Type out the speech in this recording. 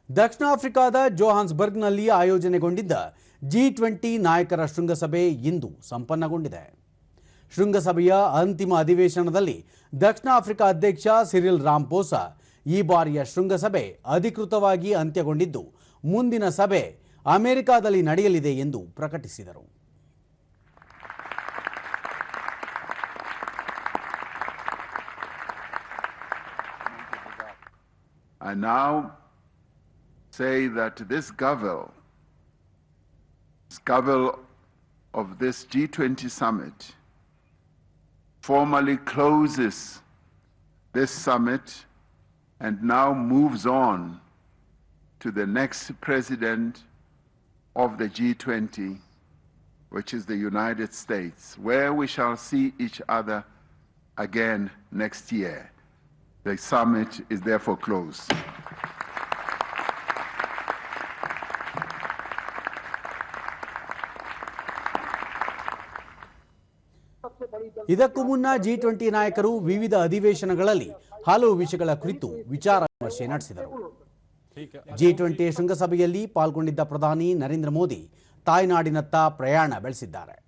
ದಕ್ಷಿಣ ಆಫ್ರಿಕಾದ ಜೋಹಾನ್ಸ್ಬರ್ಗ್ನಲ್ಲಿ ಆಯೋಜನೆಗೊಂಡಿದ್ದ G20 ನಾಯಕರ ಶೃಂಗಸಭೆ ಇಂದು ಸಂಪನ್ನಗೊಂಡಿದೆ. ಶೃಂಗಸಭೆಯ ಅಂತಿಮ ಅಧಿವೇಶನದಲ್ಲಿ ದಕ್ಷಿಣ ಆಫ್ರಿಕಾ ಅಧ್ಯಕ್ಷ ಸಿರಿಲ್ ರಾಮಪೋಸಾ ಈ ಬಾರಿಯ ಶೃಂಗಸಭೆ ಅಧಿಕೃತವಾಗಿ ಅಂತ್ಯಗೊಂಡಿದ್ದು ಮುಂದಿನ ಸಭೆ ಅಮೆರಿಕಾದಲ್ಲಿ ನಡೆಯಲಿದೆ ಎಂದು ಪ್ರಕಟಿಸಿದರು. I now say that this gavel of this G20 summit formally closes this summit and now moves on to the next president of the G20, which is the United States, where we shall see each other again next year. The summit is therefore closed. ಇದಕ್ಕೂ ಮುನ್ನ G20 ನಾಯಕರು ವಿವಿಧ ಅಧಿವೇಶನಗಳಲ್ಲಿ ಹಲವು ವಿಷಯಗಳ ಕುರಿತು ವಿಚಾರ ವಿಮರ್ಶೆ ನಡೆಸಿದರು. G20 ಶೃಂಗಸಭೆಯಲ್ಲಿ ಪಾಲ್ಗೊಂಡಿದ್ದ ಪ್ರಧಾನಿ ನರೇಂದ್ರ ಮೋದಿ ತಾಯ್ನಾಡಿನತ್ತ ಪ್ರಯಾಣ ಬೆಳೆಸಿದ್ದಾರೆ.